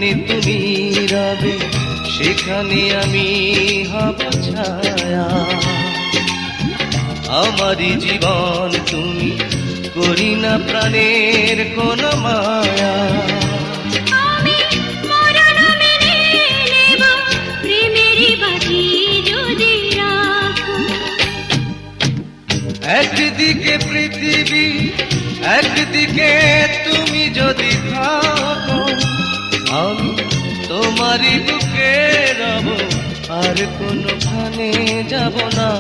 যেখানে তুমি রবে সেখানে আমি হব ছায়া। আমারই জীবন তুমি, করি না প্রাণের কোন মায়া। আমি মরণ মেনে নেব, প্রেমেরই বাজি যদি রাখো। একদিকে পৃথিবী, একদিকে তুমি যদি থাকো, আমি তোমারই বুকে রব, আর কোনখানে যাব না।